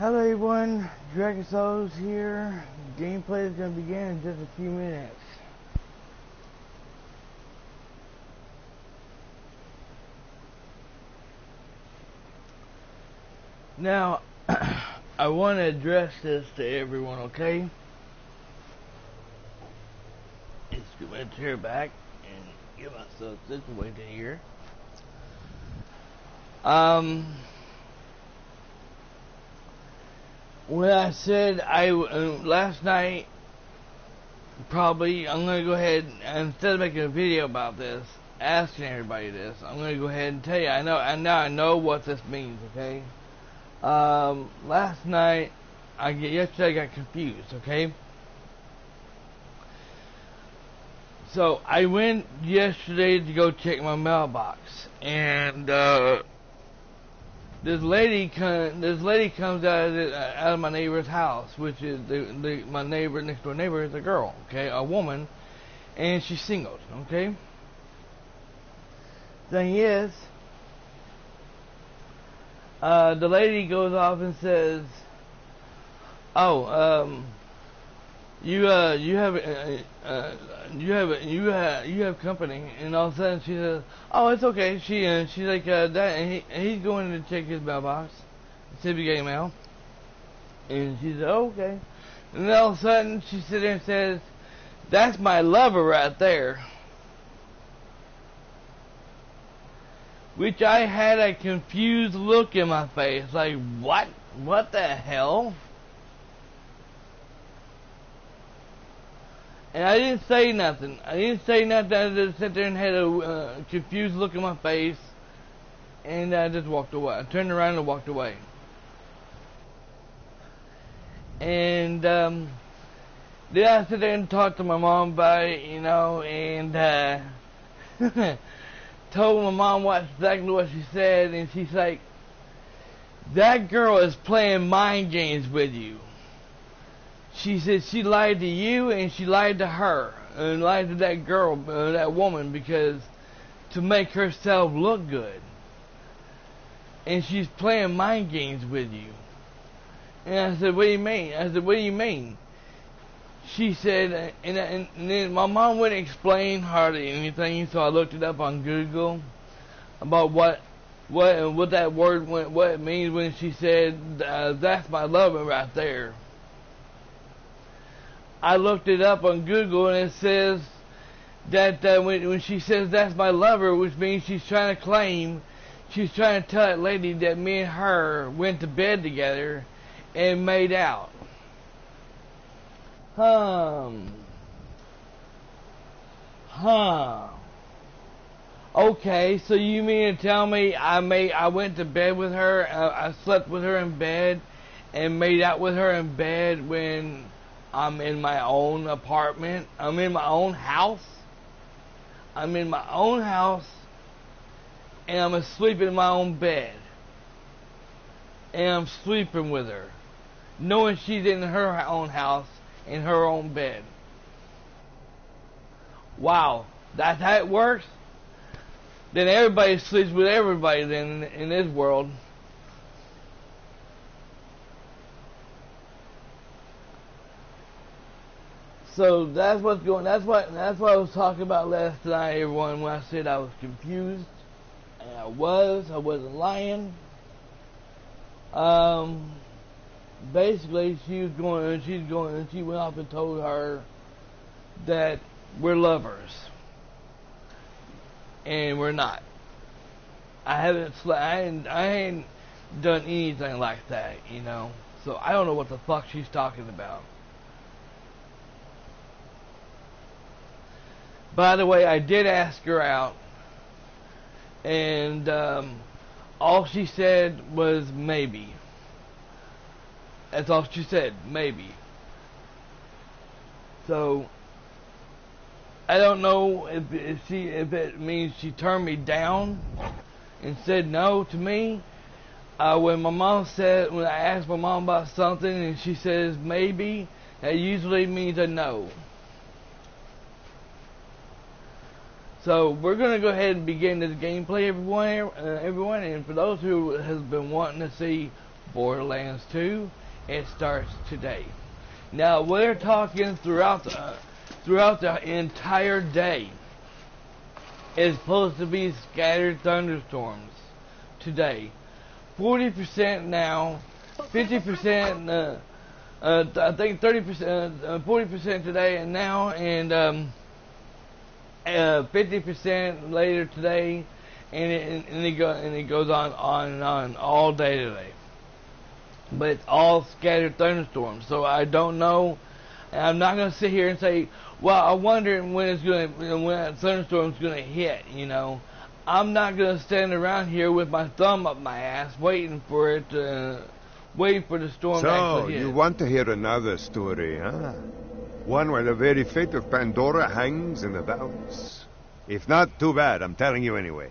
Hello everyone, Dragon Souls here. Gameplay is going to begin in just a few minutes. Now, I want to address this to everyone, okay? Let's get my chair back and get myself situated here. When I said last night, probably, I'm going to go ahead, instead of making a video about this, asking everybody this, I'm going to go ahead and tell you, I know what this means, okay? Last night, yesterday I got confused, okay? So, I went yesterday to go check my mailbox, and, this lady comes out of my neighbor's house, which is my next door neighbor is a girl, okay, a woman, and she's single, okay. Thing is, the lady goes off and says, "Oh, you have company," and all of a sudden she says, "Oh, it's okay." She's like that, and he's going to check his mailbox, see if he got mail, and she said, "Oh, okay," and then all of a sudden she sits there and says, "That's my lover right there," which I had a confused look in my face, like what the hell? And I didn't say nothing. I just sat there and had a confused look in my face, and I just walked away. I turned around and walked away. And then I sat there and talked to my mom about it, and told my mom exactly what she said, and she's like, "That girl is playing mind games with you." She said she lied to you and she lied to her and lied to that girl, that woman, because to make herself look good. And she's playing mind games with you. And I said, "What do you mean?" I said, "What do you mean?" She said, and then my mom wouldn't explain hardly anything, so I looked it up on Google about what that word, what it means when she said, "That's my lover right there." I looked it up on Google, and it says that when she says "that's my lover," which means she's trying to tell that lady that me and her went to bed together and made out. Okay, so you mean to tell me I went to bed with her, I slept with her in bed, and made out with her in bed when I'm in my own apartment? I'm in my own house. I'm in my own house, and I'm asleep in my own bed. And I'm sleeping with her, knowing she's in her own house, in her own bed. Wow, that's how it works? Then everybody sleeps with everybody then in this world. So that's what's going. That's what I was talking about last night, everyone. When I said I was confused, and I wasn't lying. Basically, she went off and told her that we're lovers, and we're not. I ain't done anything like that, So I don't know what the fuck she's talking about. By the way, I did ask her out, and all she said was maybe. That's all she said, maybe. So I don't know if it means she turned me down and said no to me. When I asked my mom about something and she says maybe, that usually means a no. So we're going to go ahead and begin this gameplay, everyone, and for those who has been wanting to see Borderlands 2. It starts today. Now we're talking throughout the entire day. It's supposed to be scattered thunderstorms today. 40% now, 50%. I think 30%, 40% today and now, and 50% later today, and it goes on and on all day today. But it's all scattered thunderstorms, so I don't know. And I'm not gonna sit here and say, well, I wonder when that thunderstorm's gonna hit. You know, I'm not gonna stand around here with my thumb up my ass waiting for the storm to actually hit. So, you want to hear another story, huh? One where the very fate of Pandora hangs in the balance. If not, too bad, I'm telling you anyway.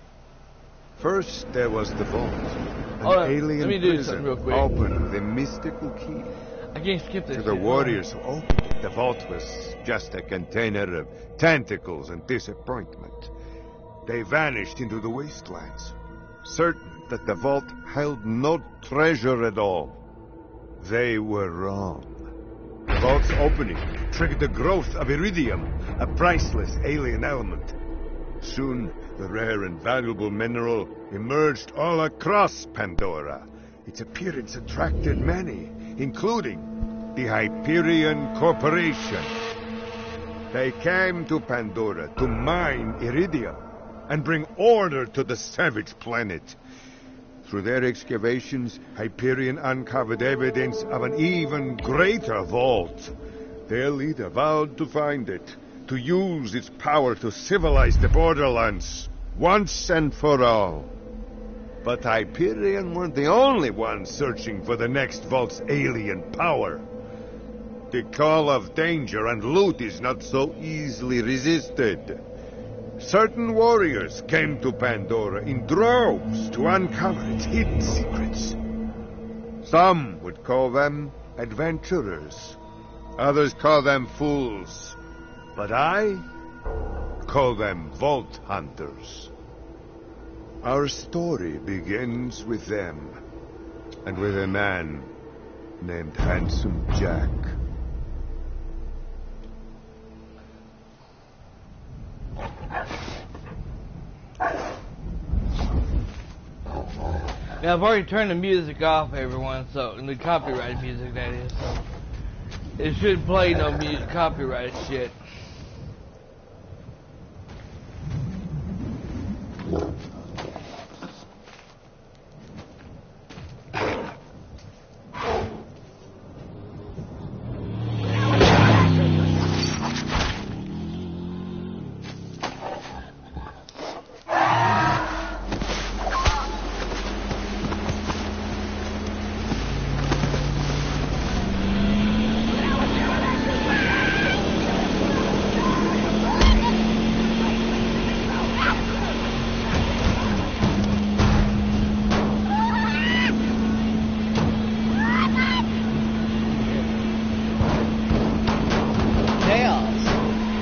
First, there was the vault. An alien prison opened with a mystical key. I can't skip this. To the warriors who opened it, the vault was just a container of tentacles and disappointment. They vanished into the wastelands, certain that the vault held no treasure at all. They were wrong. The vault's opening triggered the growth of iridium, a priceless alien element. Soon, the rare and valuable mineral emerged all across Pandora. Its appearance attracted many, including the Hyperion Corporation. They came to Pandora to mine iridium and bring order to the savage planet. Through their excavations, Hyperion uncovered evidence of an even greater vault. Their leader vowed to find it, to use its power to civilize the Borderlands, once and for all. But Hyperion weren't the only ones searching for the next vault's alien power. The call of danger and loot is not so easily resisted. Certain warriors came to Pandora in droves to uncover its hidden secrets. Some would call them adventurers. Others call them fools. But I call them vault hunters. Our story begins with them, and with a man named Handsome Jack. Now I've already turned the music off, everyone. So, and the copyright music, that is. So it shouldn't play no music copyright shit.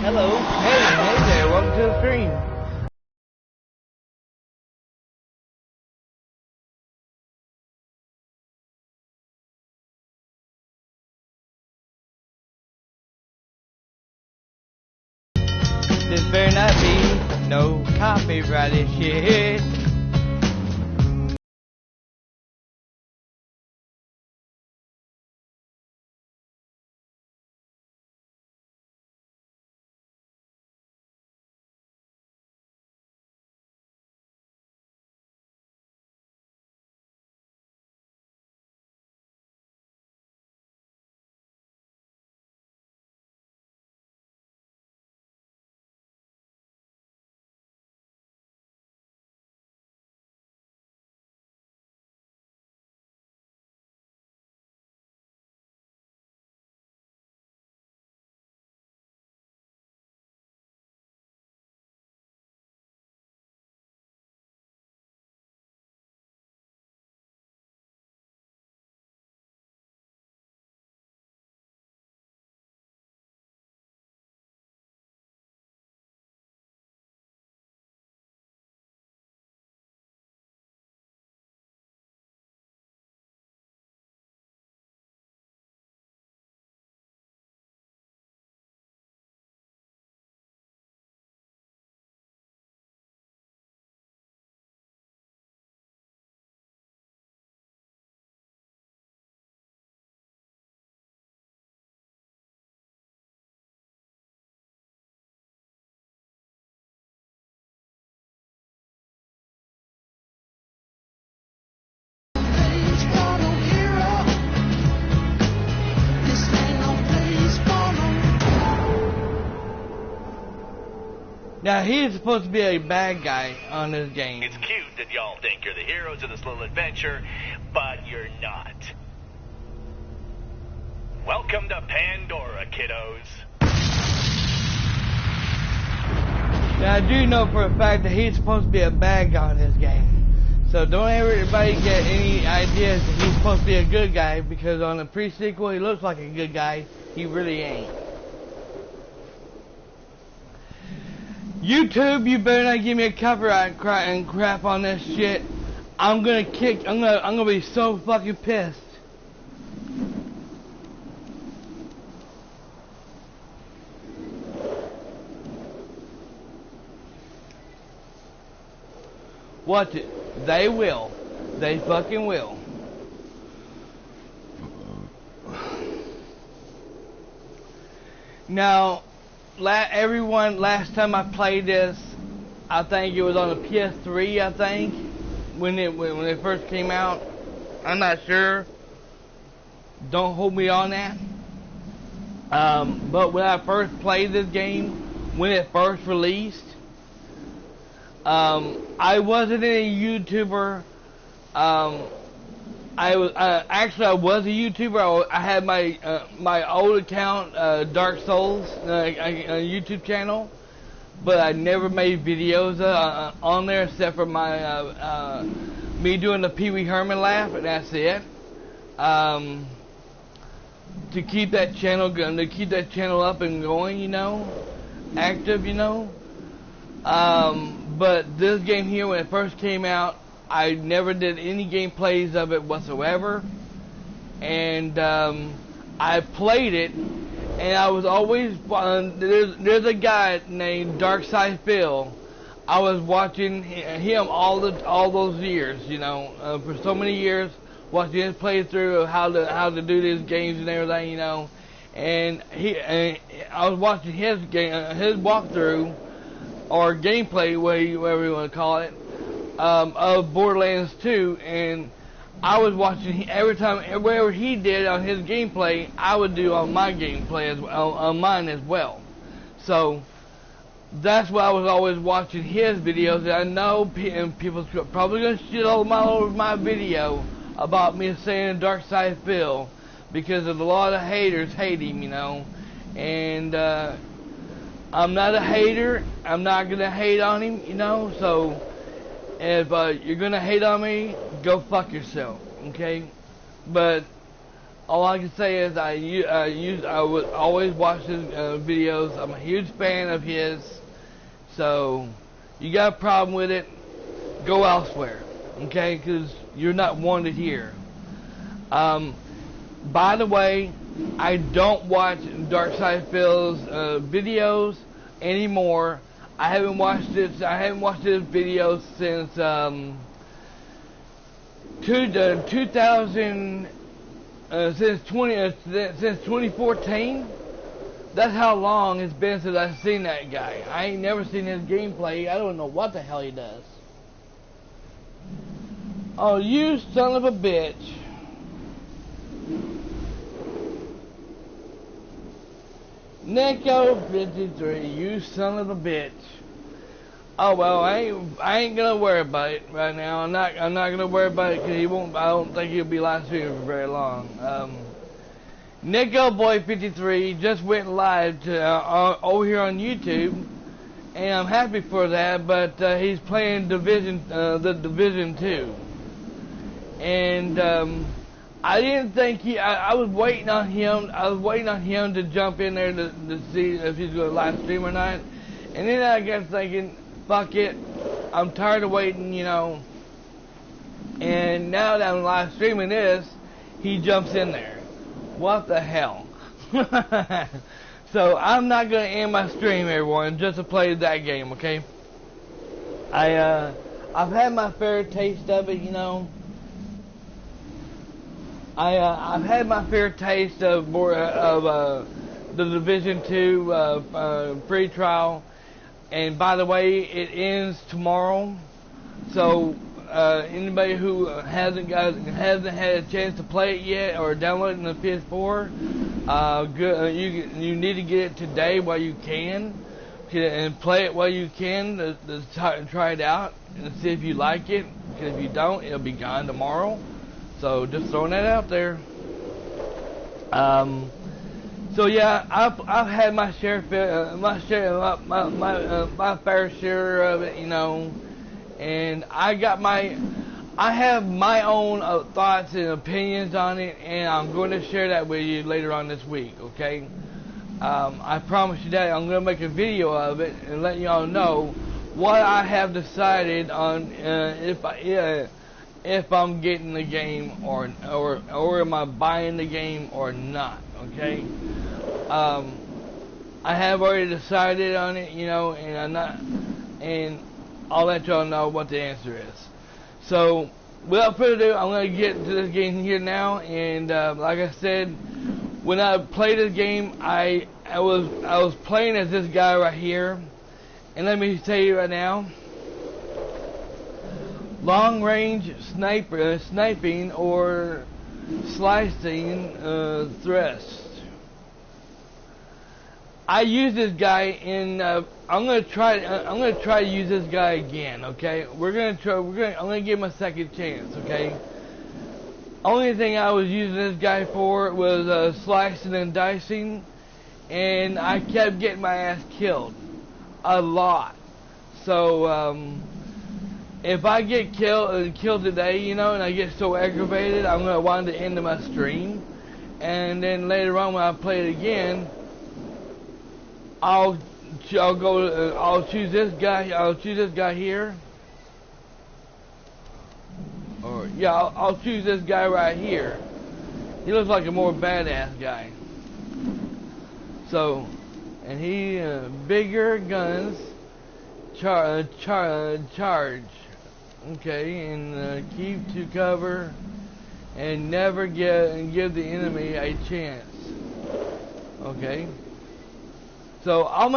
Hello. Hey there. Welcome to the stream. This better not be no copyrighted shit. Yeah, he's supposed to be a bad guy on this game. It's cute that y'all think you're the heroes of this little adventure, but you're not. Welcome to Pandora, kiddos. Now, I do know for a fact that he's supposed to be a bad guy in this game. So don't everybody get any ideas that he's supposed to be a good guy, because on the pre-sequel he looks like a good guy. He really ain't. YouTube, you better not give me a copyright and crap on this shit. I'm gonna be so fucking pissed. Watch it. They will. They fucking will. Now, last time I played this, I think it was on the ps4, I think, when it first came out. I'm not sure. Don't hold me on that. But when I first played this game, when it first released, I wasn't a YouTuber. I was a YouTuber. I had my old account, Dark Souls, a YouTube channel, but I never made videos on there except for my me doing the Pee Wee Herman laugh, and that's it. To keep that channel up and going, you know, active, you know. But this game here, when it first came out, I never did any gameplays of it whatsoever, and I played it, and I was always there's a guy named Darkside Phil. I was watching him all those years, you know, for so many years, watching his playthrough of how to do these games and everything, you know, and I was watching his walkthrough or gameplay, whatever you want to call it, of Borderlands 2, and I was watching every time, whatever he did on his gameplay, I would do on my gameplay on mine as well. So that's why I was always watching his videos. And I know people probably gonna shit all over my video about me saying Dark Side Phil, because there's a lot of haters hate him, you know, and I'm not a hater. I'm not gonna hate on him, you know. So if you're gonna hate on me, go fuck yourself, okay? But all I can say is I would always watch his videos. I'm a huge fan of his. So you got a problem with it, go elsewhere, okay? Because you're not wanted here. By the way, I don't watch Darkside Phil's videos anymore. I haven't watched his videos since 2014. That's how long it's been since I've seen that guy. I ain't never seen his gameplay. I don't know what the hell he does. Oh, you son of a bitch. Nico 53, you son of a bitch. Oh well, I ain't gonna worry about it right now. I'm not gonna worry about it because he won't. I don't think he'll be live streaming for very long. Nico Boy 53 just went live to over here on YouTube, and I'm happy for that. But he's playing the Division 2, and I didn't think I was waiting on him. I was waiting on him to jump in there to see if he's going to live stream or not. And then I got thinking, fuck it, I'm tired of waiting, you know. And now that I'm live streaming this, he jumps in there. What the hell? So I'm not going to end my stream, everyone, just to play that game, okay? I've had my fair taste of it, you know. I've had my fair taste of the Division 2 free trial, and by the way, it ends tomorrow. So anybody who hasn't had a chance to play it yet or download it on the PS4, you need to get it today while you can, and play it while you can to try it out and see if you like it. Because if you don't, it'll be gone tomorrow. So just throwing that out there. So yeah, I've had my share, my fair share of it, you know, and I have my own thoughts and opinions on it, and I'm going to share that with you later on this week. Okay. I promise you that I'm going to make a video of it and let y'all know what I have decided on if I'm getting the game or am I buying the game or not. Okay. I have already decided on it, you know, and I'll let y'all know what the answer is. So without further ado, I'm going to get into this game here now, and like I said, when I played this game, I was playing as this guy right here, and let me tell you right now, long range sniping or slicing thrust. I use this guy in. I'm gonna try to use this guy again. Okay, I'm gonna give him a second chance. Okay. Only thing I was using this guy for was slicing and dicing, and I kept getting my ass killed a lot. So if I get killed today, you know, and I get so aggravated, I'm gonna wind the end of my stream, and then later on when I play it again, I'll choose this guy. I'll choose this guy here. Or yeah, I'll choose this guy right here. He looks like a more badass guy. So, and he bigger guns, charge. Okay, and keep to cover, and never give the enemy a chance. Okay. So I'll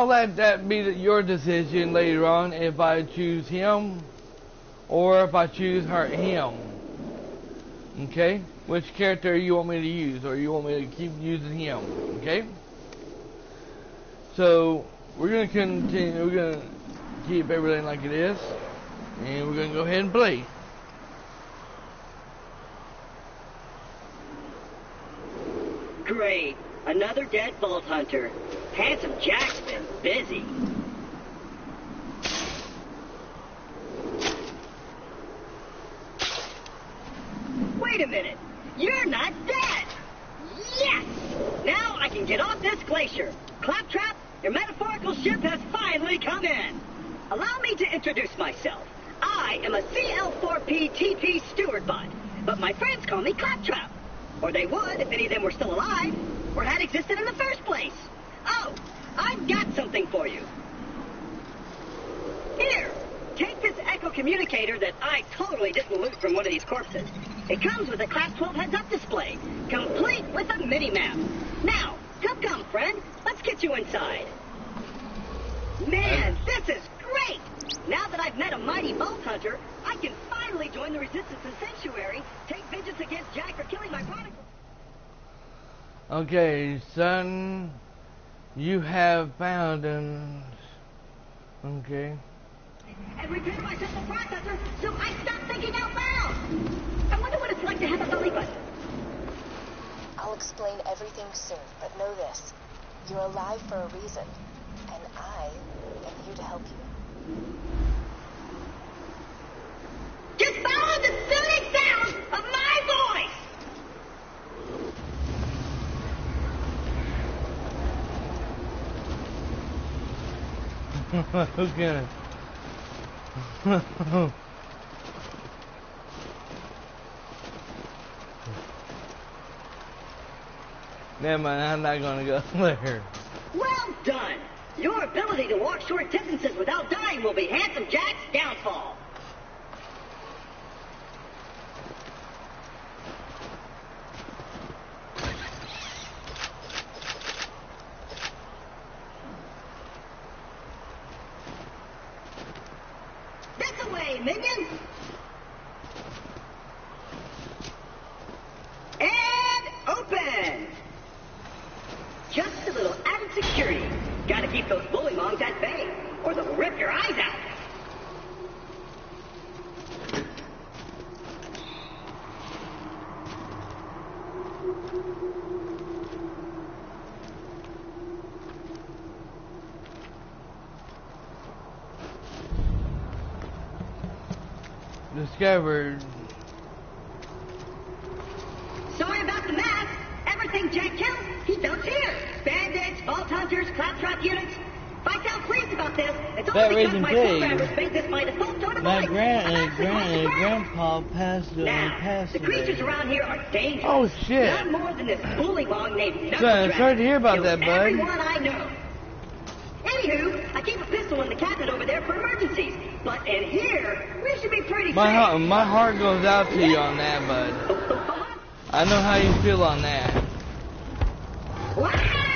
let that be your decision later on if I choose him or if I choose him. Okay? Which character you want me to use, or you want me to keep using him? Okay? So we're gonna continue. We're gonna keep everything like it is, and we're gonna go ahead and play. Great. Another dead Vault Hunter. Handsome Jack's been busy. Wait a minute. You're not dead! Yes! Now I can get off this glacier. Claptrap, your metaphorical ship has finally come in. Allow me to introduce myself. I am a CL4P TP steward bot, but my friends call me Claptrap. Or they would if any of them were still alive, or had existed in the first place. Oh, I've got something for you. Here, take this echo communicator that I totally didn't loot from one of these corpses. It comes with a Class 12 heads-up display, complete with a mini-map. Now, come, friend, let's get you inside. Man, this is great! Now that I've met a mighty Vault Hunter, I can finally join the Resistance and Sanctuary, take vengeance against Jack for killing my prodigal. Okay, son, you have found him. Okay. And repair my simple processor so I stop thinking out loud. I wonder what it's like to have a belly button. I'll explain everything soon, but know this. You're alive for a reason, and I am here to help you. Just follow the soothing sound of my voice! Who's gonna? Never mind, I'm not gonna go there. Well done! Your ability to walk short distances without dying will be Handsome Jack's downfall. This away, minions! And open! Just a little added security. Got Discovered. Sorry about the mess. Everything Jack killed, he dumps here. Bandits, vault hunters, claptrap units. If I sound pleased about this, it's all That because reason my pig. programmers think this my default tone of My voice. grandpa passed Now, the creatures away. around here are dangerous. Oh shit. None more than this bullywog named Sorry to hear about Kills that, bud. Everyone I know. Anywho, I keep a pistol in the cabinet over there for emergencies. But in here, we should be pretty safe. My heart goes out to you on that, bud. I know how you feel on that. My eye!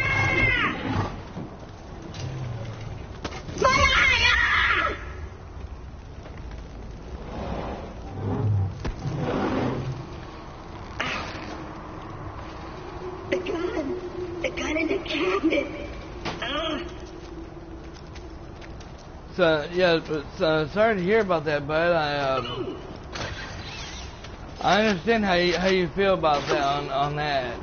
The gun in the cabinet. So yeah, but sorry to hear about that, bud. I understand how you feel about that on that.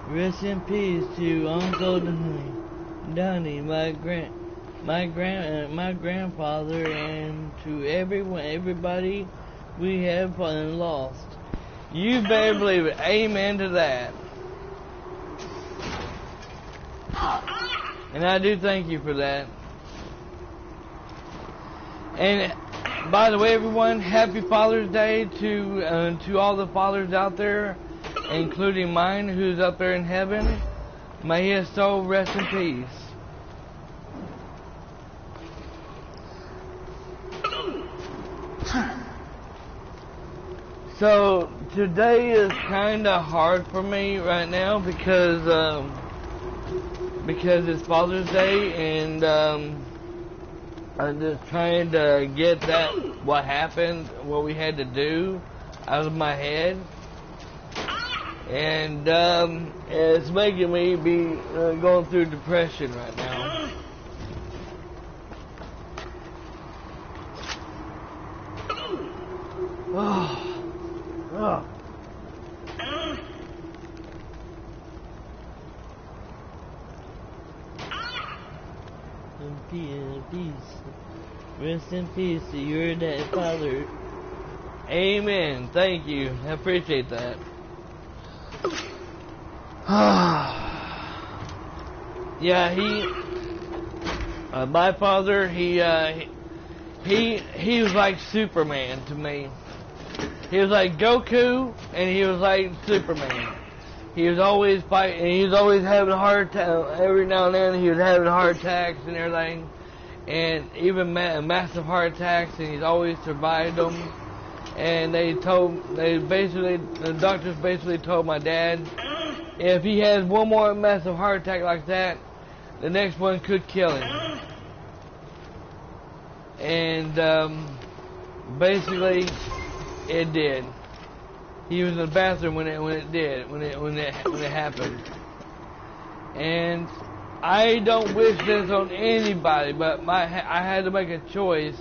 Rest in peace to Uncle Donnie, my grandfather, and to everybody we have lost. You better believe it. Amen to that. And I do thank you for that. And by the way, everyone, happy Father's Day to all the fathers out there, including mine, who's up there in heaven. May his soul rest in peace. So today is kind of hard for me right now because it's Father's Day, and I'm just trying to get what happened, what we had to do, out of my head, and it's making me be going through depression right now. Peace. Rest in peace to your dead father. Amen. Thank you. I appreciate that. Yeah, my father, he was like Superman to me. He was like Goku, and he was like Superman. He was always fighting, and he was always having heart attacks. Every now and then he was having heart attacks and everything, and even massive heart attacks, and he's always survived them. And the doctors basically told my dad, if he has one more massive heart attack like that, the next one could kill him. And basically, it did. He was in the bathroom when it happened. And I don't wish this on anybody, but I had to make a choice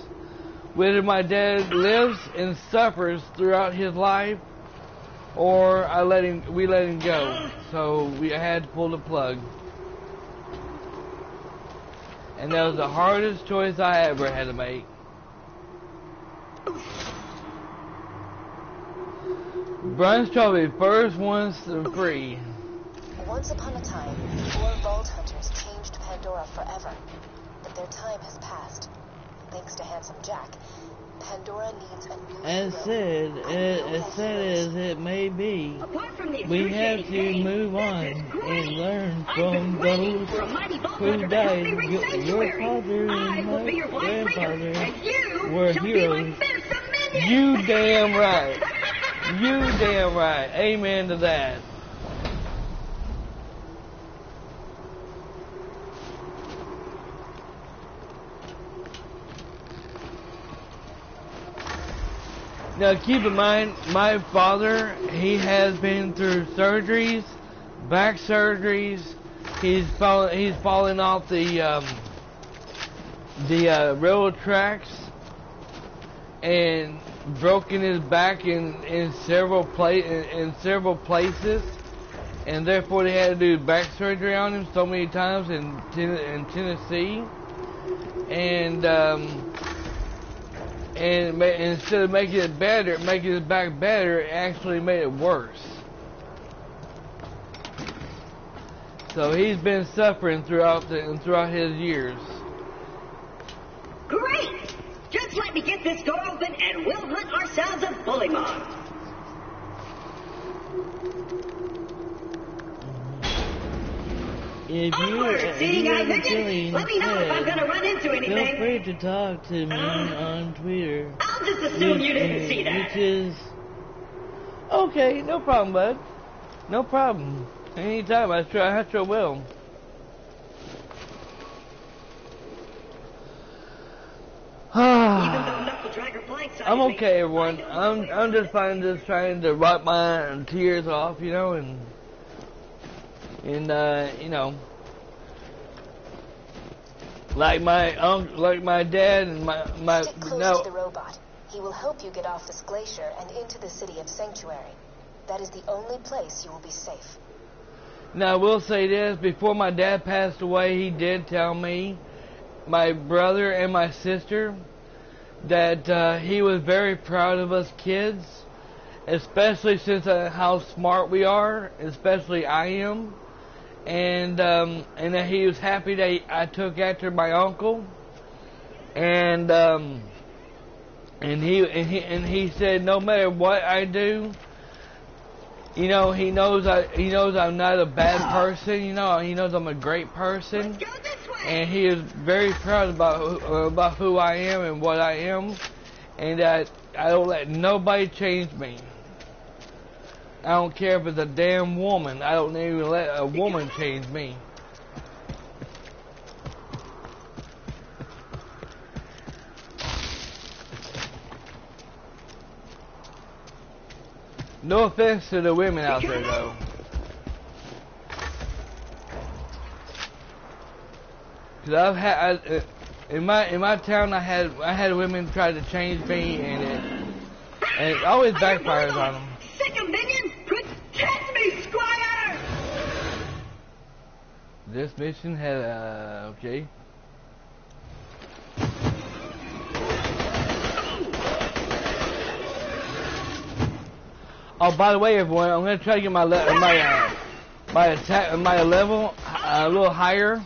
whether my dad lives and suffers throughout his life, or we let him go. So I had to pull the plug. And that was the hardest choice I ever had to make. Brian's probably first ones free. Once upon a time, 4 vault hunters changed Pandora forever. But their time has passed. Thanks to Handsome Jack, Pandora needs a new As hero. sad as it may be, we have to move on and learn from those who died. Your father and my grandfather were heroes. You damn right. You damn right. Amen to that. Now keep in mind, my father, he has been through surgeries, back surgeries. He's fallen off the railroad tracks and broken his back in several places, and therefore they had to do back surgery on him so many times in Tennessee, and instead of making it better, making his back better, it actually made it worse. So he's been suffering throughout his years. Great! Just let me get this door open and we'll hunt ourselves a bully mob. If Onward, seeing eye vision. Let me know if I'm gonna run into anything. Feel free to talk to me on Twitter. I'll just assume you didn't see that. Which is... Okay, no problem, bud. No problem. Anytime, I sure will. I'm okay, everyone. I'm just fine, just trying to wipe my tears off, you know, and you know, like my dad and my Stick close to the robot. He will help you get off this glacier and into the city of Sanctuary. That is the only place you will be safe. Now, I will say this, before my dad passed away, he did tell me, my brother and my sister, that he was very proud of us kids, especially since how smart we are, especially I am, and that he was happy that I took after my uncle, and he said no matter what I do, you know, he knows I'm not a bad person. You know, he knows I'm a great person, and he is very proud about who I am and what I am, and that I don't let nobody change me. I don't care if it's a damn woman. I don't even let a woman change me. No offense to the women out there, though. Cause I've had in my town, I had women try to change me, and it always backfires on them. Sick of minions, protect me, Squire! This mission had okay. Oh, by the way, everyone, I'm gonna try to get my level a little higher.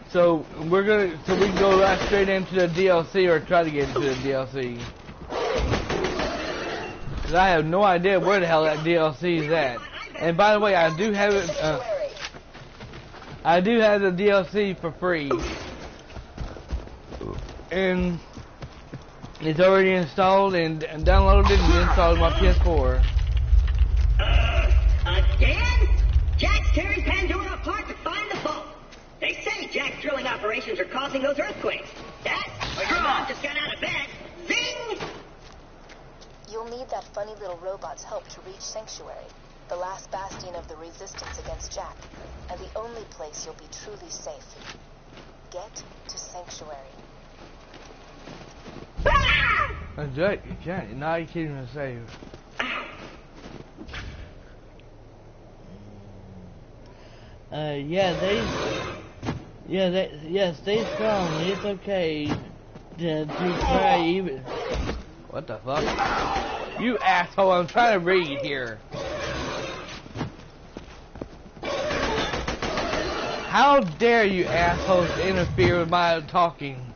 So we can go right straight into the DLC, or try to get into the DLC. Cause I have no idea where the hell that DLC is at. And by the way, I do have it. I do have the DLC for free, and it's already installed and downloaded and installed on my ps4. Again? Jack's tearing Pandora apart to find the vault. They say Jack's drilling operations are causing those earthquakes. That, or your mom just got out of bed. Zing! You'll need that funny little robot's help to reach Sanctuary, the last bastion of the resistance against Jack, and the only place you'll be truly safe. Get to Sanctuary. Jack, now you can't even save. Stay strong. It's okay to try even. What the fuck? You asshole, I'm trying to read here. How dare you assholes interfere with my talking?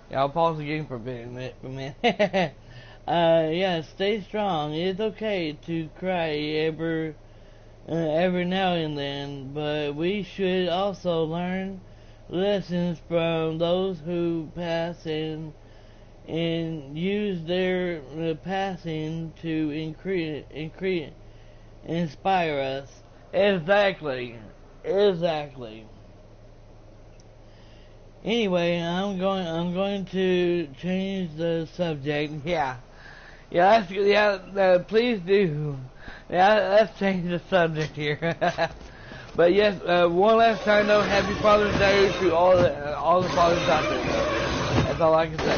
Yeah, I'll pause the game for a minute. Stay strong. It's okay to cry every now and then, but we should also learn lessons from those who pass and use their passing to inspire us. Exactly. Anyway, I'm going to change the subject. Please do. Yeah, let's change the subject here. But yes, one last time though, Happy Father's Day to all the fathers out there. That's all I can say.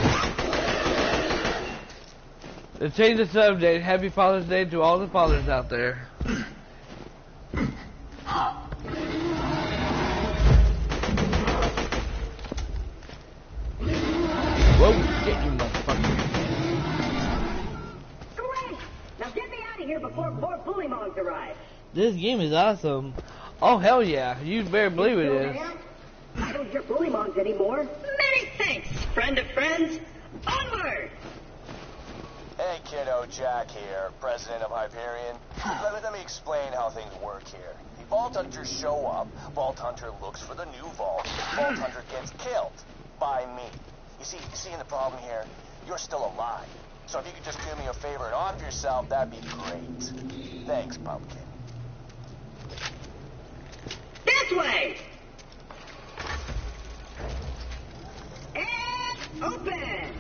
To change the subject, Happy Father's Day to all the fathers out there. Whoa, get you motherfucker. Great! Now get me out of here before more bully mogs arrive. This game is awesome. Oh hell yeah, you better believe it is. I don't hear bully mogs anymore. Many thanks, friend of friends. Onward! Hey kiddo, Jack here, president of Hyperion. Let me explain how things work here. The Vault Hunters show up, Vault Hunter looks for the new Vault, Vault Hunter gets killed by me. You see the problem here? You're still alive. So if you could just do me a favor and off yourself, that'd be great. Thanks, Pumpkin. This way! And open!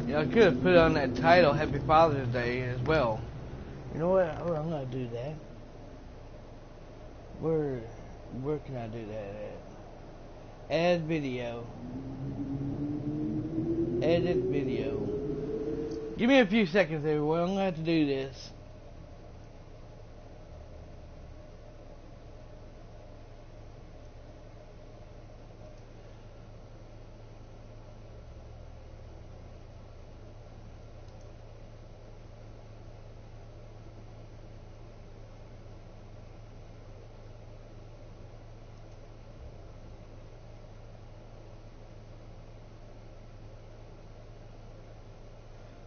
Yeah, I could have put on that title, Happy Father's Day, as well. You know what? Oh, I'm gonna do that. Where can I do that at? Add video. Edit video. Give me a few seconds, everyone. I'm gonna have to do this.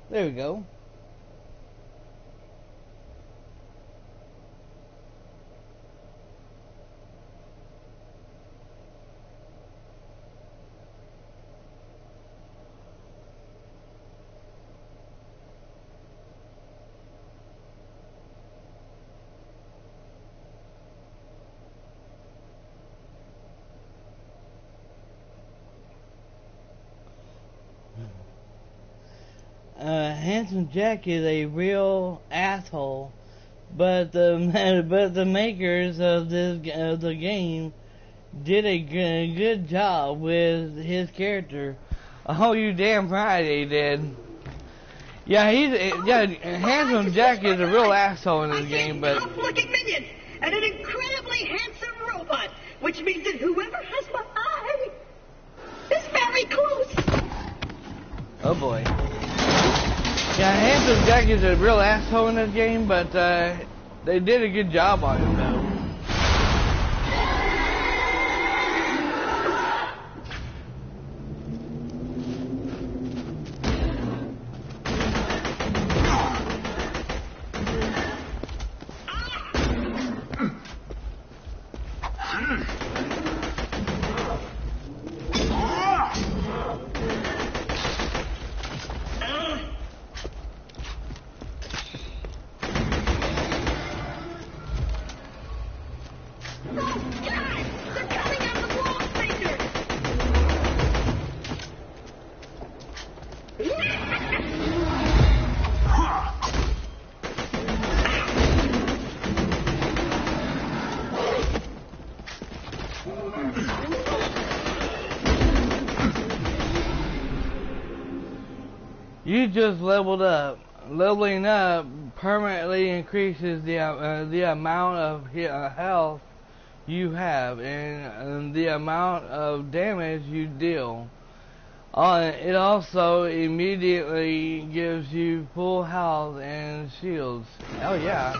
There we go. Handsome Jack is a real asshole, but the makers of the game did a good job with his character. Oh, you damn right they did. Yeah, Handsome Jack is a real asshole in this game, but tough-looking minions and an incredibly handsome robot, which means that whoever has my eye is very close. oh boy. Yeah, Handsome Jack is a real asshole in this game, but they did a good job on him though. You just leveled up. Leveling up permanently increases the amount of health you have and the amount of damage you deal. It also immediately gives you full health and shields. Oh yeah.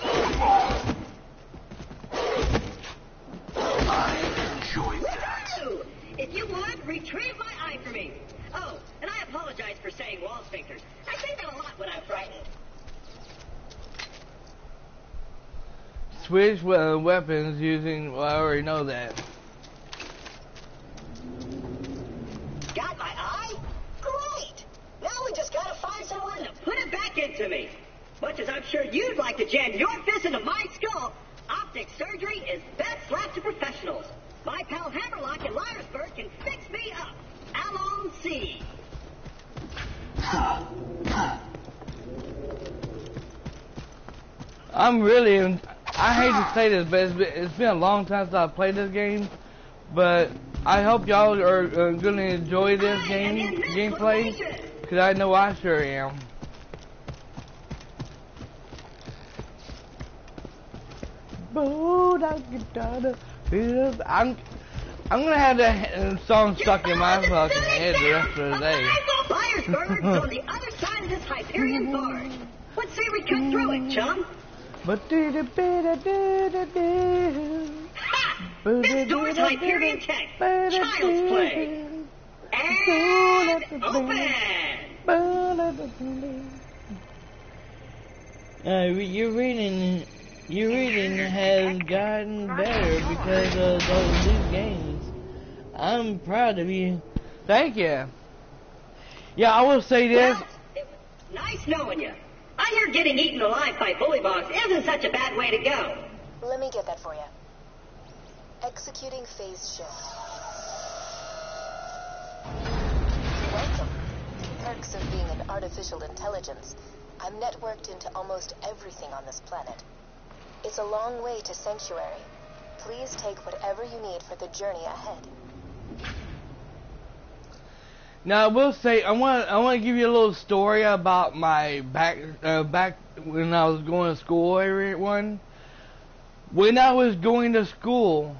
I enjoyed that. If you would, retrieve my eye for me. Oh, and I apologize for saying wall sphincters. I say that a lot when I'm frightened. Switch weapons using, well, I already know that. Got my eye? Great! Now we just gotta find someone to put it back into me. Much as I'm sure you'd like to jam your fist into my skull, optic surgery is best left to professionals. My pal Hammerlock in Lyersburg can fix me up. Alon C. I hate to say this, but it's been a long time since I've played this game. But I hope y'all are going to enjoy this gameplay, because I know I sure am. I'm gonna have that song stuck in my fucking head the rest of the day. Lyersburg's on the other side of this Hyperion forest. Let's see if we cut through it, chum. Ha! This door's Hyperion Tech. Child's play. And open. Your reading has gotten better because of those new games. I'm proud of you. Thank you. Yeah, I will say this. Well, it was nice knowing you. I hear getting eaten alive by bullywugs isn't such a bad way to go. Let me get that for you. Executing phase shift. Welcome. Perks of being an artificial intelligence. I'm networked into almost everything on this planet. It's a long way to Sanctuary. Please take whatever you need for the journey ahead. Now I will say I want to give you a little story about my back when I was going to school. Everyone, when I was going to school,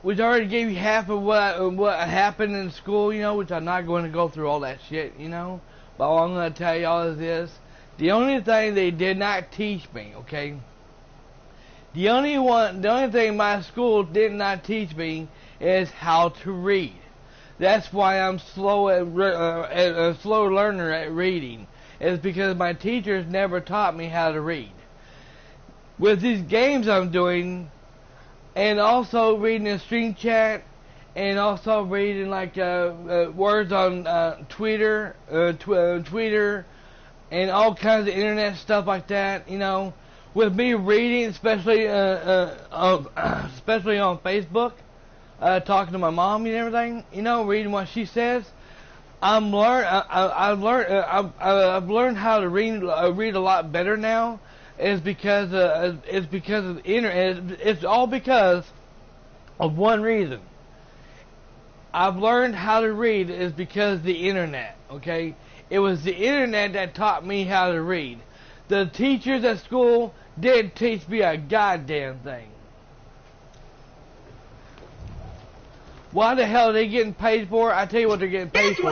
which I already gave you half of what happened in school, you know, which I'm not going to go through all that shit, you know. But all I'm going to tell y'all is this. The only thing they did not teach me, okay? The only thing my school did not teach me is how to read. That's why I'm slow a slow learner at reading. It's because my teachers never taught me how to read. With these games I'm doing, and also reading in stream chat, and also reading like words on Twitter, and all kinds of internet stuff like that, you know. With me reading, especially on Facebook, talking to my mom and everything, you know, reading what she says, I've learned how to read a lot better now. It's because of the internet. It's all because of one reason. I've learned how to read is because of the internet. Okay. It was the internet that taught me how to read. The teachers at school didn't teach me a goddamn thing. Why the hell are they getting paid for? I tell you what they're getting paid for.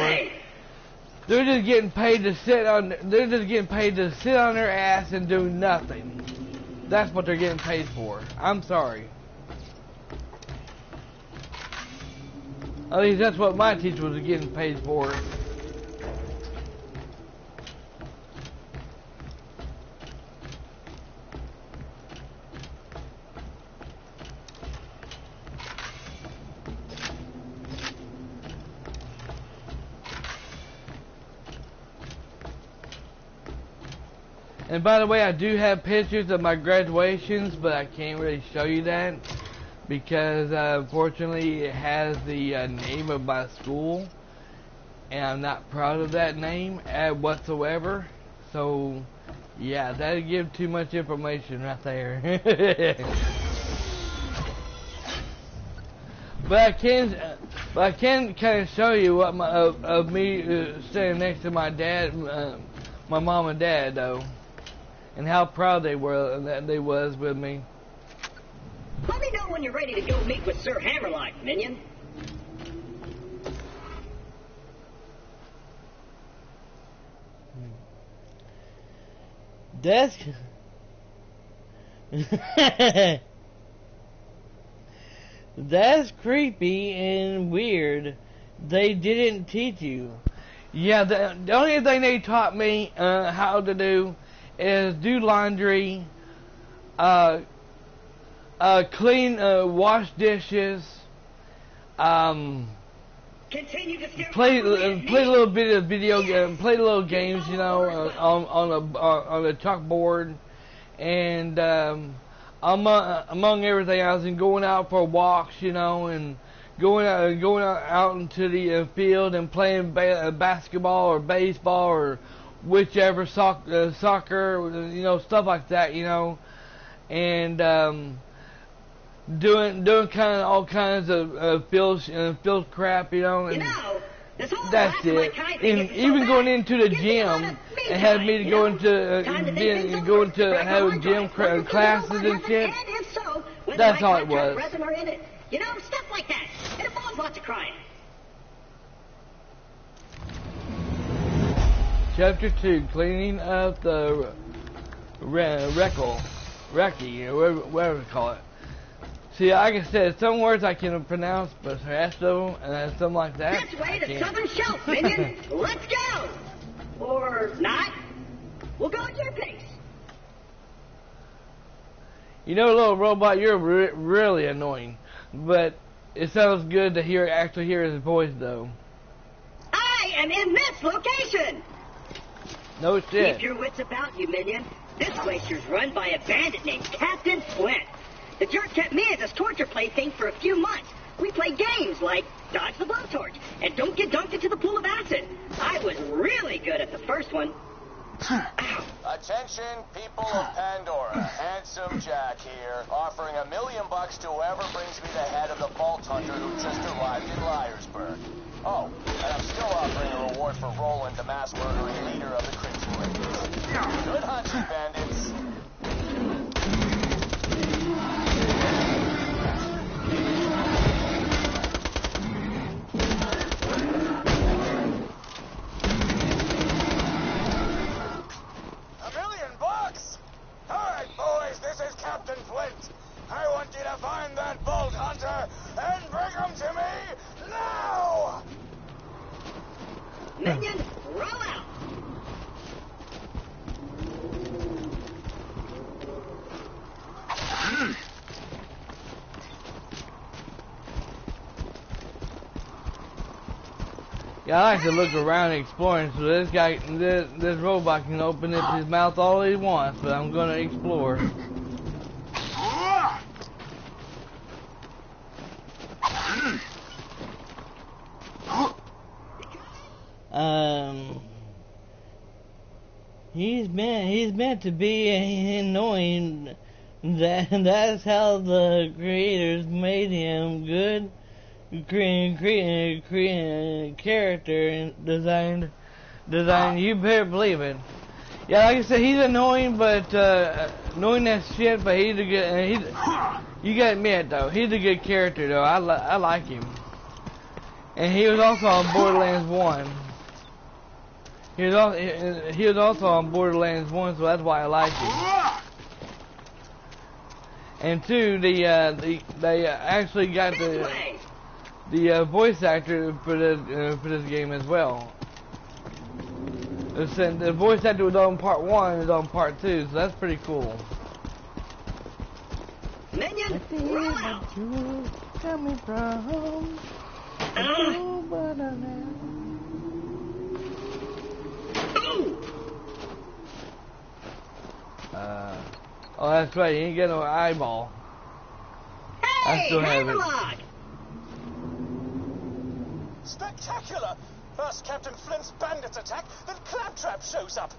They're just getting paid to sit on. They're just getting paid to sit on their ass and do nothing. That's what they're getting paid for. I'm sorry. At least that's what my teacher was getting paid for. And by the way, I do have pictures of my graduations, but I can't really show you that because unfortunately it has the name of my school, and I'm not proud of that name whatsoever. So yeah, that'd give too much information right there. But I can kind of show you what of me standing next to my dad, my mom and dad though. And how proud they were that they was with me. Let me know when you're ready to go meet with Sir Hammerlock, minion. That's that's creepy and weird. They didn't teach you. Yeah, the only thing they taught me how to do is do laundry, clean, wash dishes, Continue to stare play a little bit of video game, play little games, you know, on a chalkboard, and among everything else, and going out for walks, you know, and going out into the field and playing basketball or baseball or whichever soccer, you know, stuff like that, you know, and doing kind of all kinds of field crap, you know, and You know, this whole that's lack of my it. kind thing And is so even bad. going into the Gives me a lot gym of me and had time, me to you go know? into Time to think things going over, to break have my gym drive, listen to classes what and happened, shit. and if so, whether That's my how it contract was. resin are in it. You know, stuff like that. It involves lots of crying. Chapter 2, cleaning up the wrecky, or whatever you call it. See, like I said, some words I can pronounce, but the rest of them, and something like that, This way I to can't. Southern Shelf, minion. Let's go. Or not. We'll go at your pace. You know, little robot, you're really annoying, but it sounds good to actually hear his voice, though. I am in this location. No shit. Keep your wits about you, minion. This glacier's run by a bandit named Captain Flint. The jerk kept me as his torture plaything for a few months. We played games like Dodge the Blowtorch and Don't Get Dunked into the Pool of Acid. I was really good at the first one. Ow. Attention, people of Pandora. Handsome Jack here, offering $1 million to whoever brings me the head of the Vault Hunter who just arrived in Liarsburg. Oh, and I'm still offering a reward for Roland, the mass murdering leader of the Crimson Rangers. Good hunt, you bandits. $1 million? All right, boys, this is Captain Flint. I want you to find that Vault Hunter and bring him to me now! Minion, roll out. Yeah, I like to look around and exploring, so this robot can open up his mouth all he wants, but I'm gonna explore. He's meant to be annoying. That's how the creators made him good. Character and design. You better believe it. Yeah, like I said, he's annoying, but annoying as shit. But he's a good. You gotta admit though, he's a good character though. I like him. And he was also on Borderlands 1. He was also on Borderlands 1, so that's why I like him. And two, they actually got the voice actor for this game as well. The voice actor was on part 1 and on part 2, so that's pretty cool. Minion, roll out. Coming from Oh, that's right. You ain't got no eyeball. I Hey, still have it. Hammerlock. Spectacular! First Captain Flint's bandits attack, then Claptrap shows up.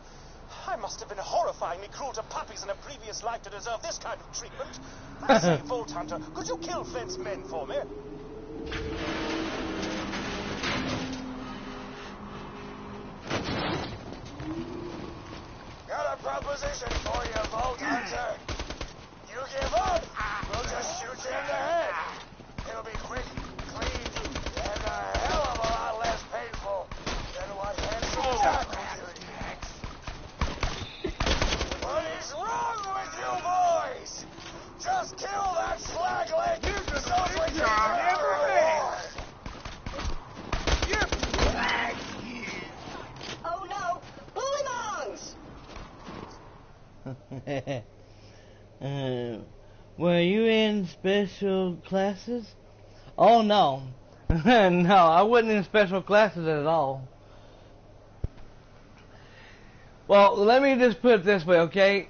I must have been horrifyingly cruel to puppies in a previous life to deserve this kind of treatment. I say, Vault Hunter, could you kill Flint's men for me? Got a proposition for you, Vault Hunter. You give up, we'll just shoot you in the head. It'll be quick, clean, and a hell of a lot less painful than what Handsome Jack will do next. What is wrong with you boys? Just kill that slag leg so we can get a reward. Oh no, bully Were you in special classes? Oh no. No, I wasn't in special classes at all. Well, let me just put it this way, okay?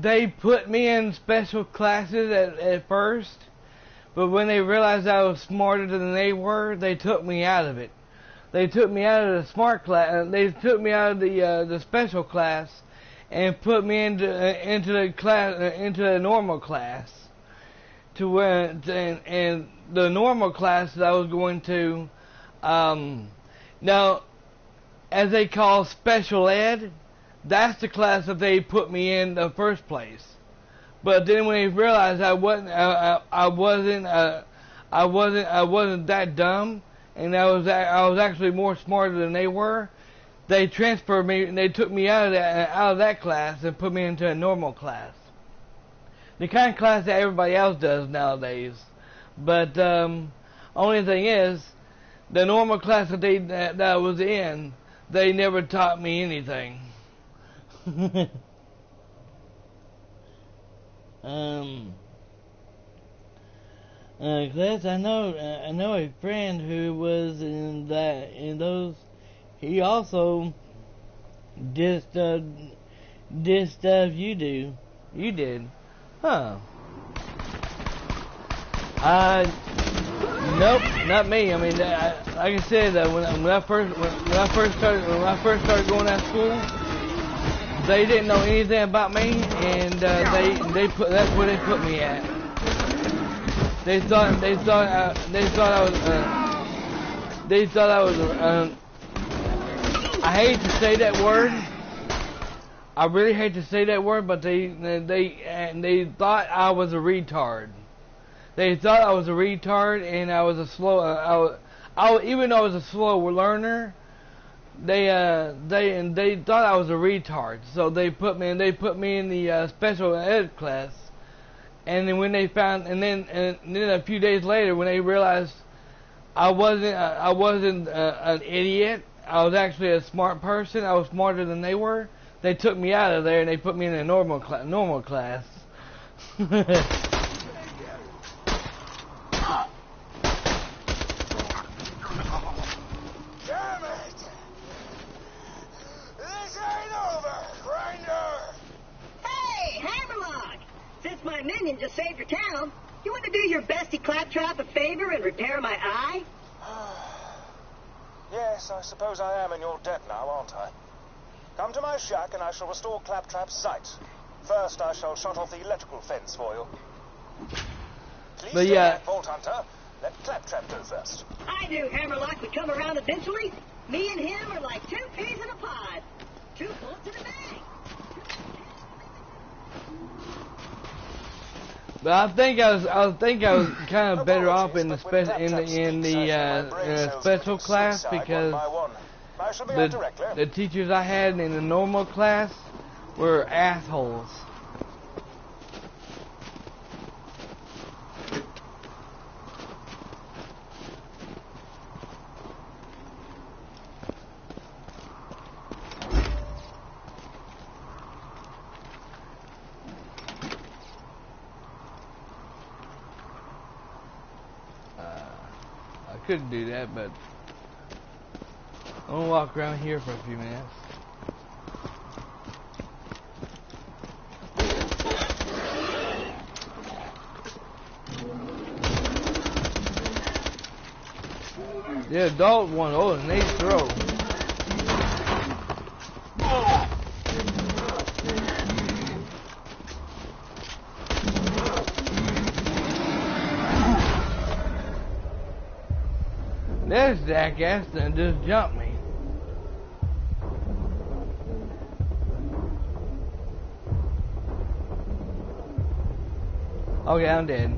they put me in special classes at first, but when they realized I was smarter than they were, they took me out of it. They took me out of the smart class. They took me out of the special class, and put me into the class into the normal class. To where and the normal class that I was going to, now, as they call special ed, that's the class that they put me in the first place. But then when they realized I wasn't that dumb, and I was actually more smarter than they were, they transferred me and they took me out of that class and put me into a normal class. The kind of class that everybody else does nowadays. But only thing is, the normal class that I was in, they never taught me anything. Class, I know a friend who was in those. He also did stuff you do. You did. Huh. Nope, not me. I mean, like I said, when I first started going to school, they didn't know anything about me, and that's where they put me at. They thought I was. I hate to say that word. I really hate to say that word, but they thought I was a retard. They thought I was a retard, and I was a slow. Even though I was a slow learner, they thought I was a retard. So they put me in the special ed class. And then when they found, and then a few days later, when they realized I wasn't an idiot, I was actually a smart person. I was smarter than they were. They took me out of there and they put me in a normal class. Damn it! This ain't over, Grinder! Hey, Hammerlock! Since my minion just saved your town, you want to do your bestie Claptrap a favor and repair my eye? Yes, I suppose I am in your debt now, aren't I? Come to my shack and I shall restore Claptrap's sight. First, I shall shut off the electrical fence for you. Please stay back, Vault Hunter. Let Claptrap go first. I knew Hammerlock would come around eventually. Me and him are like two peas in a pod. 2 bullets in a bag. But I think I was kind of better off in the special class because the teachers I had in the normal class were assholes. I couldn't do that, but I'm gonna walk around here for a few minutes. The adult one, oh, and they throw. This jackass done just jumped me. Okay, I'm dead.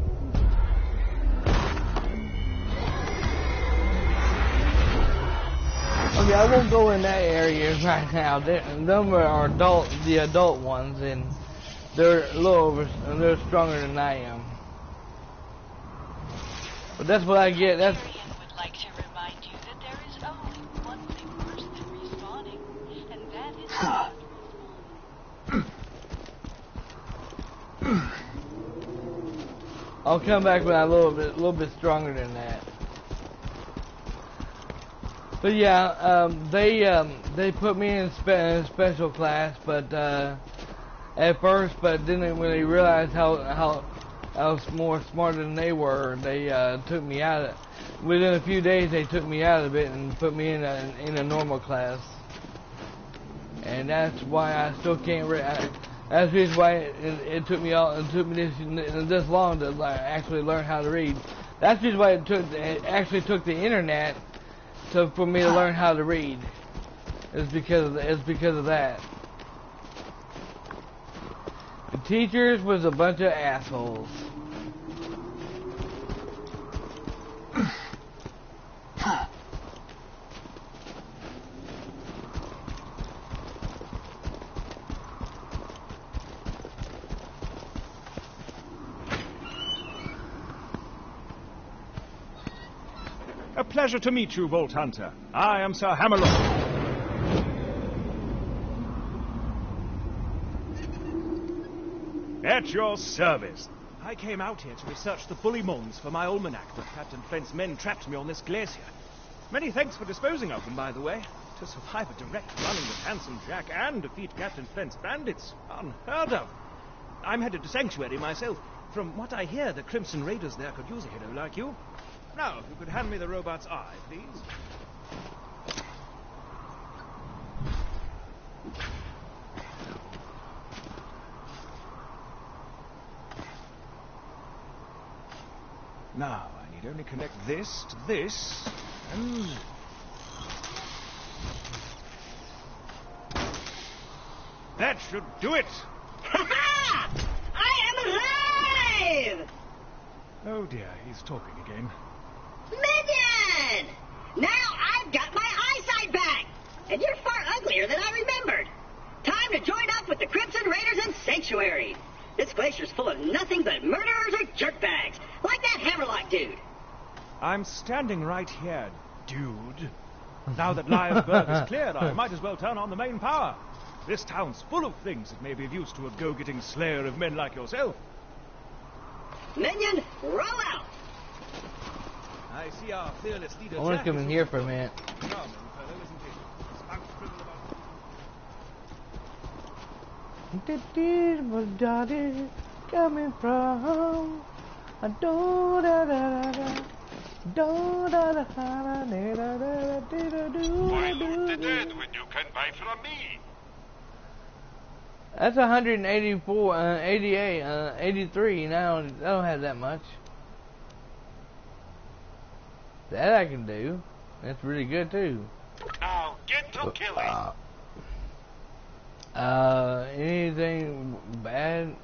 Okay, I won't go in that area right now. Them are the adult ones, and they're a little over, and they're stronger than I am. But that's what I get. That's. Would like to remind you that there is only one thing worse than respawning, and that is I'll come back when I'm a little bit stronger than that. But yeah, they put me in special class, but at first, but then when they realized how I was more smarter than they were, they took me out of it. Within a few days, they took me out of it and put me in a normal class. And that's why I still can't. That's the reason why it took me this long to actually learn how to read. That's the reason why it actually took the internet for me to learn how to read. It's because of that. The teachers was a bunch of assholes. A pleasure to meet you, Vault Hunter. I am Sir Hammerlock. At your service. I came out here to research the bully mons for my almanac, but Captain Flint's men trapped me on this glacier. Many thanks for disposing of them, by the way. To survive a direct run-in with Handsome Jack and defeat Captain Flint's bandits, unheard of. I'm headed to Sanctuary myself. From what I hear, the Crimson Raiders there could use a hero like you. Now, if you could hand me the robot's eye, please. Now, I need only connect this to this, and... that should do it! Ha-ha! I am alive! Oh dear, he's talking again. Minion! Now I've got my eyesight back! And you're far uglier than I remembered. Time to join up with the Crimson Raiders in Sanctuary. This glacier's full of nothing but murderers or jerkbags, like that Hammerlock dude. I'm standing right here, dude. Now that Liarburg is cleared, I might as well turn on the main power. This town's full of things that may be of use to a go-getting slayer of men like yourself. Minion, roll out! I see our fearless leader. I want to come in here for a minute. Charming fellow, isn't he? Spout scribble about... Was Daddy coming from? Do da da da do da da da da da do. Why loot the dead when you can buy from me? That's 184, 88, 83. Now I don't have that much. That I can do. That's really good too. Now get to killing. Anything bad?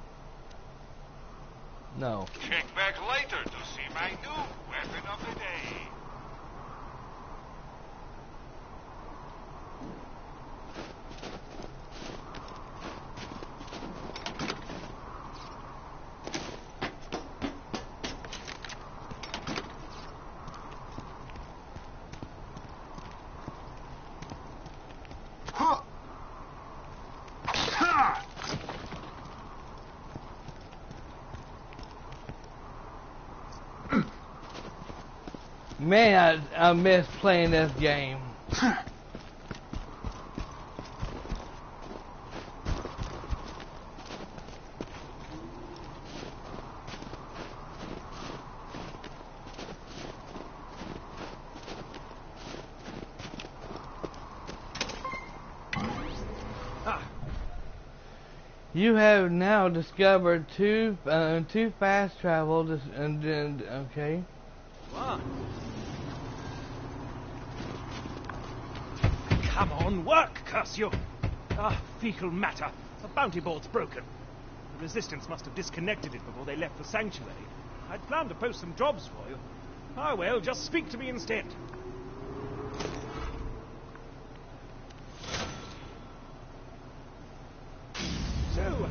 No. Check back later to see my new weapon of the day. Man, I miss playing this game. You have now discovered two fast travel, okay. What? Come on, work, curse you! Ah, fecal matter. The bounty board's broken. The Resistance must have disconnected it before they left the Sanctuary. I'd planned to post some jobs for you. Ah, well, just speak to me instead. So...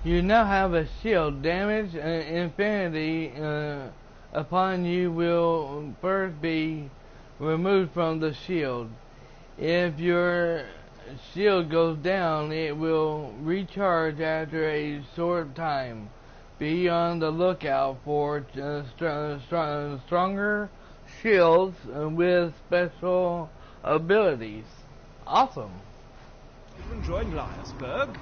You now have a shield. Damage infinity upon you will first be removed from the shield. If your shield goes down, it will recharge after a short time. Be on the lookout for stronger shields with special abilities. Awesome. You're enjoying Liarsburg?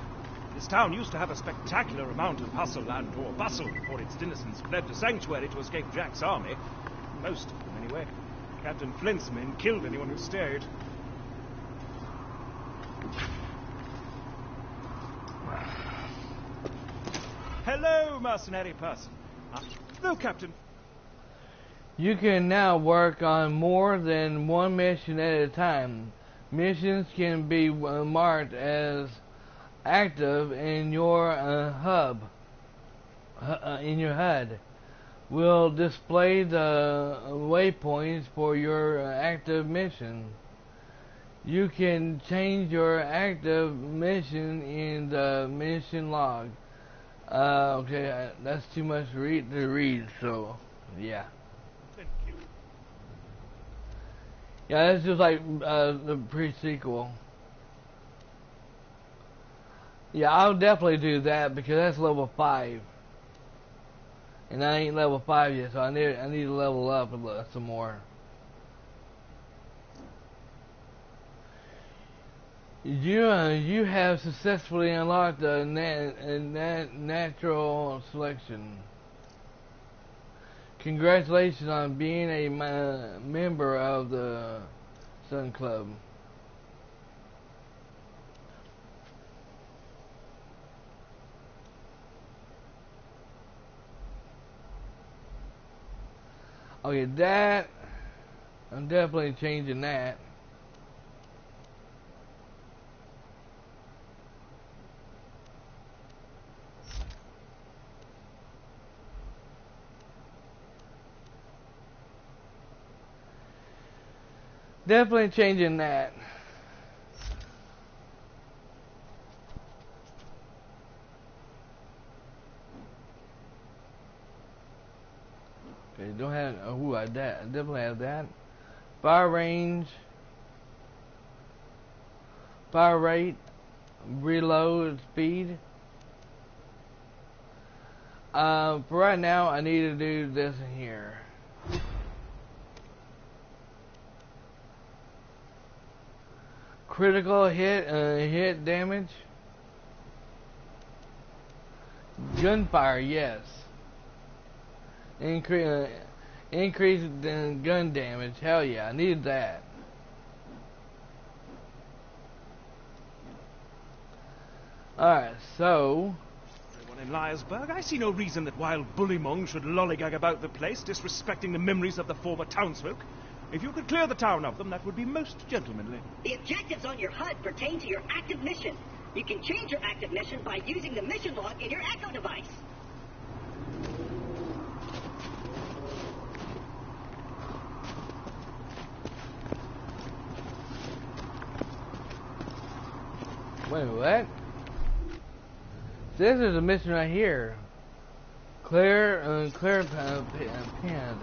This town used to have a spectacular amount of hustle and or bustle before its denizens fled to Sanctuary to escape Jack's army. Most of them, anyway. Captain Flint's men killed anyone who stayed. Hello, mercenary person. Hello, Captain. You can now work on more than one mission at a time. Missions can be marked as active in your in your HUD. Will display the waypoints for your active mission. You can change your active mission in the mission log. Okay, that's too much to read, so yeah. Thank you. Yeah, that's just like the pre-sequel. Yeah, I'll definitely do that because that's level 5. And I ain't level 5 yet, so I need to level up some more. You have successfully unlocked the natural selection. Congratulations on being a member of the Sun Club. Okay, that I'm definitely changing that. Definitely changing that. Okay, don't have. Oh, I definitely have that. Fire range, fire rate, reload speed. For right now, I need to do this in here. Critical hit damage. Gunfire, yes. Increase gun damage. Hell yeah, I need that. Alright, so Everyone in Liarsburg, I see no reason that wild bullymong should lollygag about the place, disrespecting the memories of the former townsfolk. If you could clear the town of them, that would be most gentlemanly. The objectives on your HUD pertain to your active mission. You can change your active mission by using the mission log in your Echo device. wait, what? This is a mission right here. Clear pinned.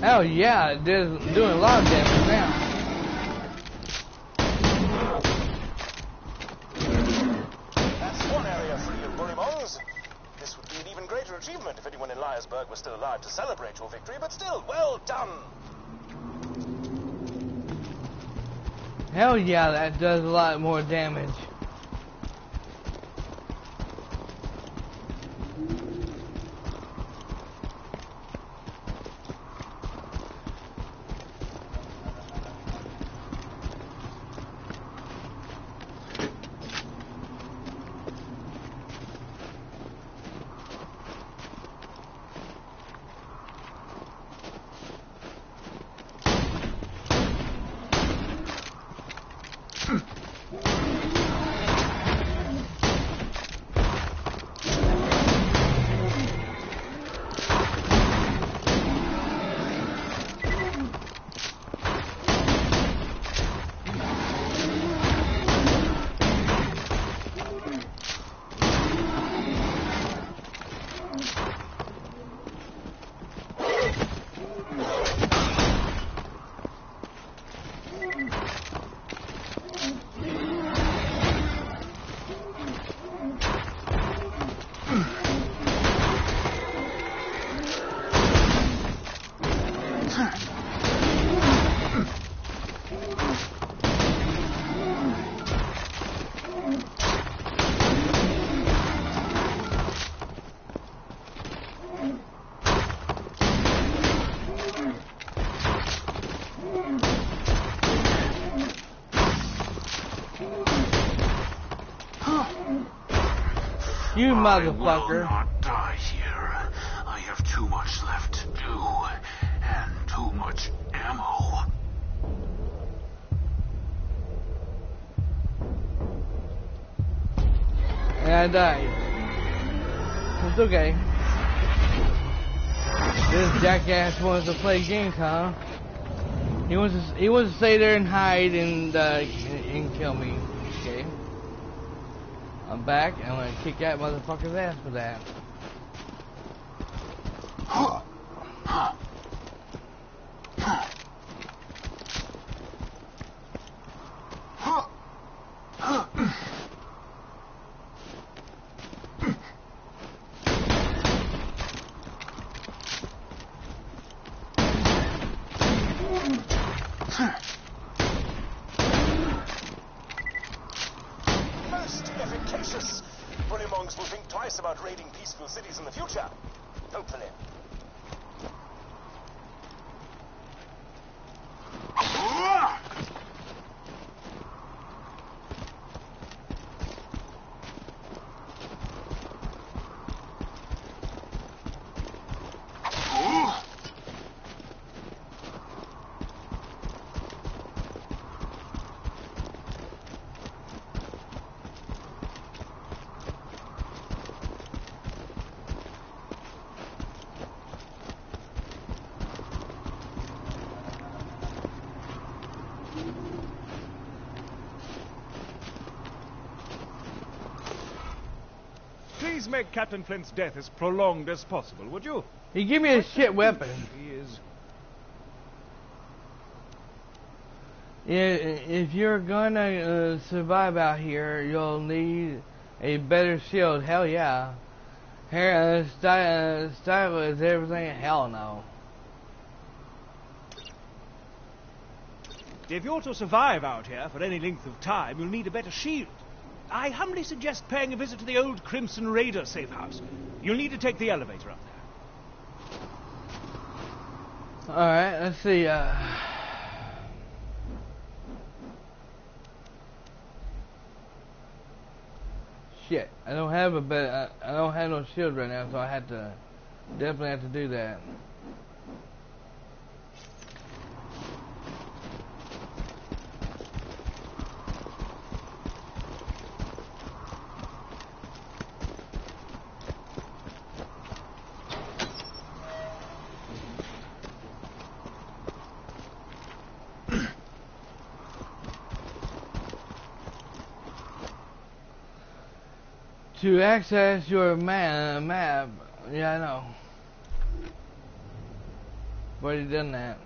Oh yeah, it is doing a lot of damage now. That's one area free of bullymongs. This would be an even greater achievement if anyone in Liarsburg was still alive to celebrate your victory, but still, well done. Hell yeah, that does a lot more damage. You motherfucker. I will not die here. I have too much left to do, and too much ammo. And I died. It's okay. This jackass wants to play games, huh? He wants to stay there and hide and kill me. Okay. I'm back. I'm gonna kick that motherfucker's ass for that. Most efficacious. Bully monks will think twice about raiding peaceful cities in the future. Hopefully. Please make Captain Flint's death as prolonged as possible, would you? He give me a shit weapon. He is. Yeah, if you're gonna survive out here, you'll need a better shield. Hell yeah. Hair, style is everything. Hell no. If you're to survive out here for any length of time, you'll need a better shield. I humbly suggest paying a visit to the old Crimson Raider safe house. You'll need to take the elevator up there. Alright, let's see. Shit, I don't have I don't have no shield right now, so I definitely have to do that. To access your map, yeah, I know. Already done that.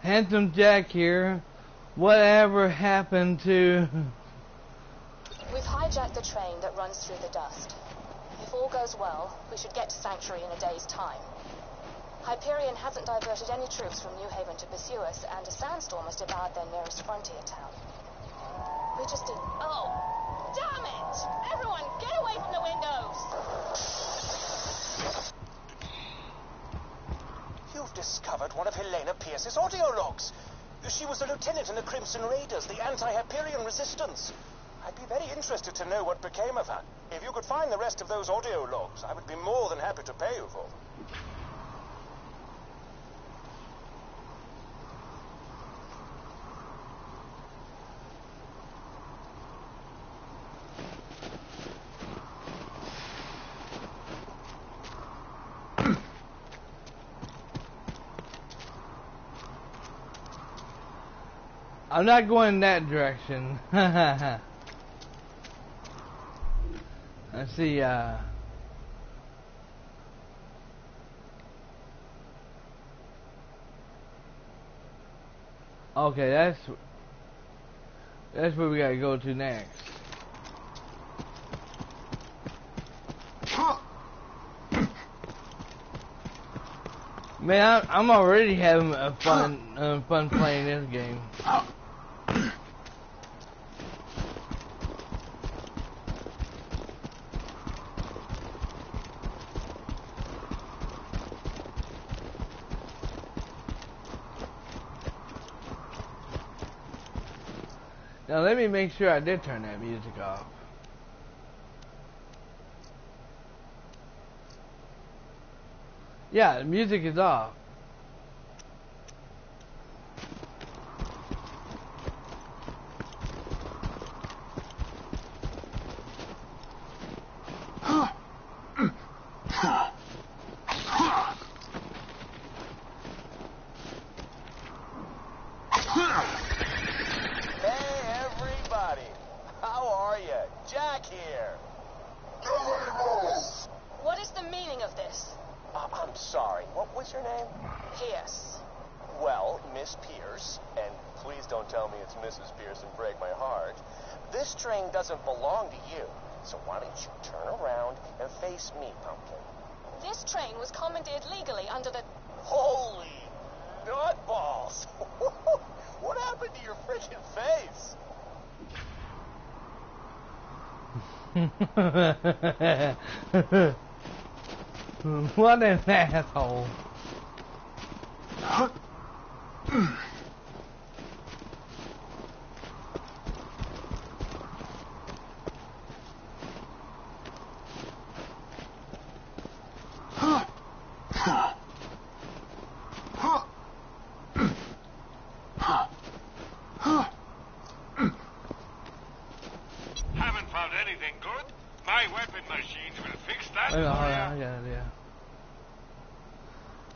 Handsome Jack here. Whatever happened to... We've hijacked the train that runs through the dust. If all goes well, we should get to Sanctuary in a day's time. Hyperion hasn't diverted any troops from New Haven to pursue us, and a sandstorm has devoured their nearest frontier town. We just need... Oh! Damn it! Everyone, get away from the windows! You've discovered one of Helena Pierce's audio logs. She was a lieutenant in the Crimson Raiders, the anti-Hyperion resistance. I'd be very interested to know what became of her. If you could find the rest of those audio logs, I would be more than happy to pay you for them. I'm not going in that direction. I see, okay, that's where we gotta go to next. Man, I'm already having a fun playing this game. Now let me make sure I did turn that music off. Yeah, the music is off. Doesn't belong to you. So why don't you turn around and face me, Pumpkin? This train was commandeered legally under the... Holy nutballs! What happened to your freaking face? What an asshole.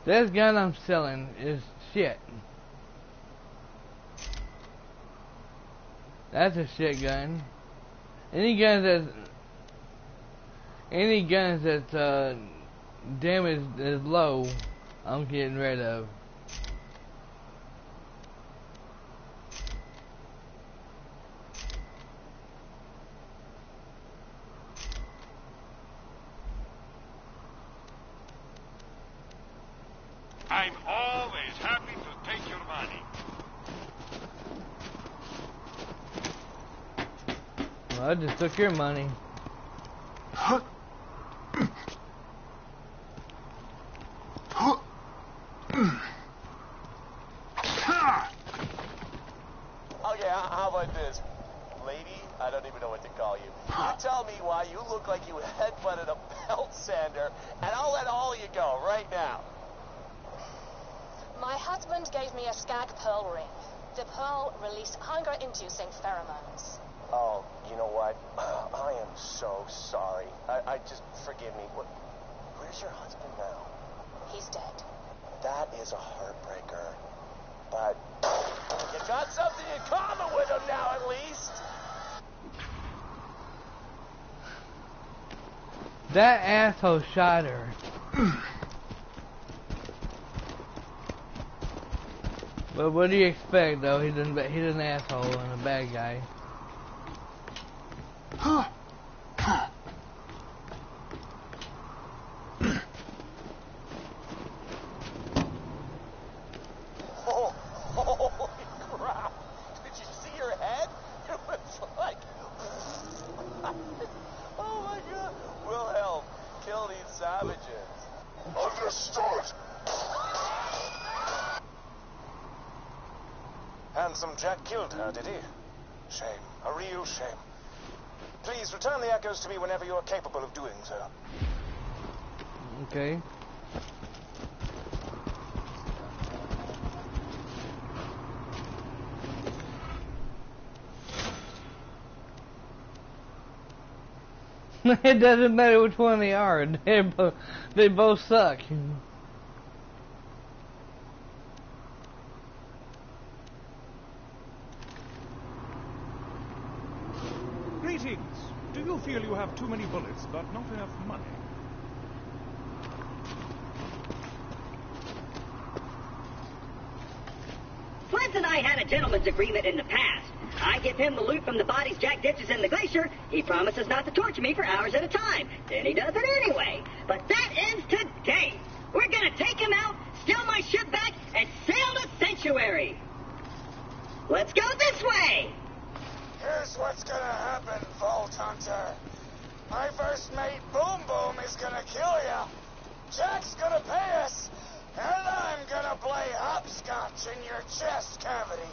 This gun I'm selling is shit. That's a shit gun. Any guns that damage is low, I'm getting rid of. I'm always happy to take your money. Well, I just took your money. Okay, how about this? Lady, I don't even know what to call you. You tell me why you look like you headbutted a belt sander, and I'll let all you go right now. My husband gave me a skag pearl ring. The pearl released hunger-inducing pheromones. Oh, you know what? I am so sorry. I just, forgive me. Where's your husband now? He's dead. That is a heartbreaker. But you got something in common with him now, at least. That asshole shot her. But what do you expect, though? He's an asshole and a bad guy. Holy crap! Did you see your head? It was like... Oh my god! Wilhelm, kill these savages. Understood! Handsome Jack killed her, did he? Shame. A real shame. Please return the echoes to me whenever you are capable of doing so. Okay. It doesn't matter which one they are. They both suck. feel you have too many bullets, but not enough money. Flint and I had a gentleman's agreement in the past. I give him the loot from the bodies Jack ditches in the glacier. He promises not to torture me for hours at a time. Then he does it anyway. But that ends today. We're gonna take him out, steal my ship back, and sail to Sanctuary. Let's go this way! Here's what's gonna happen, Vault Hunter. My first mate, Boom Boom, is gonna kill ya. Jack's gonna pay us, and I'm gonna play hopscotch in your chest cavity.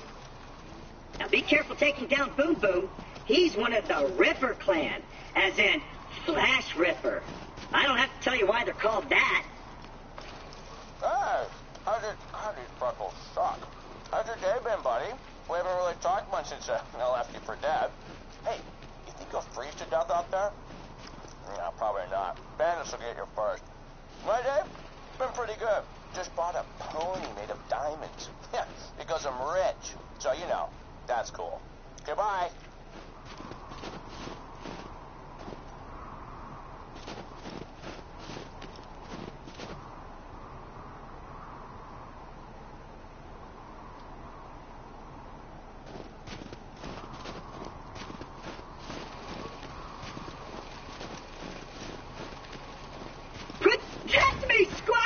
Now be careful taking down Boom Boom. He's one of the Ripper clan, as in Flash Ripper. I don't have to tell you why they're called that. Hey, how did Freckles suck? How's your day been, buddy? We haven't really talked much since I left you for dead. Hey, you think you'll freeze to death out there? No, probably not. Bandits will get you first. My day? Been pretty good. Just bought a pony made of diamonds. Yeah, because I'm rich. So, you know, that's cool. Goodbye. Protect me, Squire!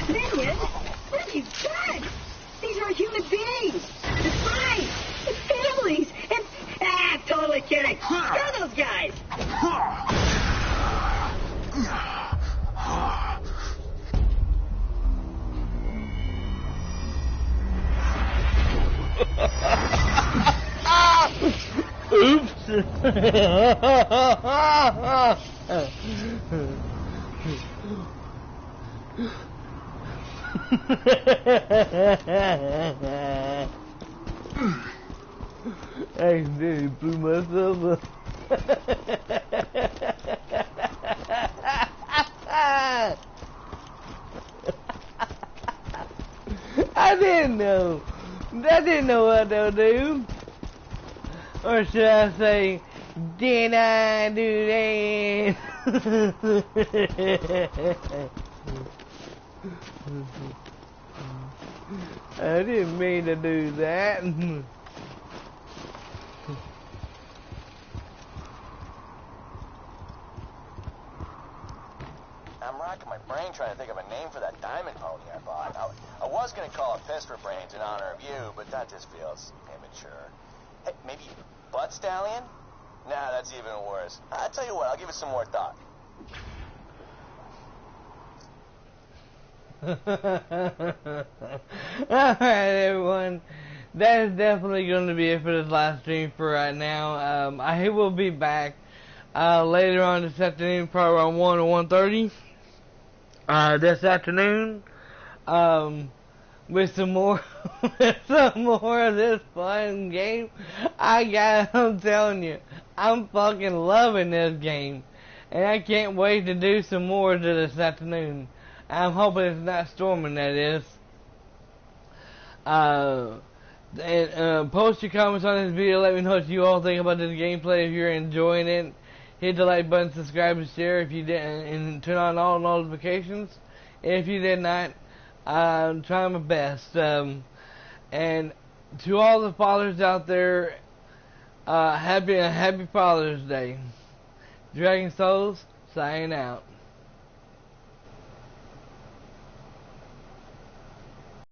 Minion? What have you done? These are human beings. They're spies. It's families. It's... I'm totally kidding. Screw those guys. Oops. I nearly blew myself up. I didn't know. I didn't know what to do. Or should I say, did I do that? I didn't mean to do that. I'm racking my brain trying to think of a name for that diamond pony I bought. I was going to call it ps4 Brains in honor of you, but that just feels immature. Hey, maybe Butt Stallion? Nah, that's even worse. I'll tell you what, I'll give it some more thought. Alright, everyone. That is definitely going to be it for this live stream for right now. I will be back later on this afternoon, probably around 1 or 1:30 this afternoon, with some more of this fun game. I'm telling you, I'm fucking loving this game, and I can't wait to do some more to this afternoon. I'm hoping it's not storming, that is. Post your comments on this video. Let me know what you all think about this gameplay. If you're enjoying it, hit the like button, subscribe, and share if you didn't, and turn on all notifications. If you did not, I'm trying my best. And to all the fathers out there, happy Father's Day. Dragon Souls, signing out.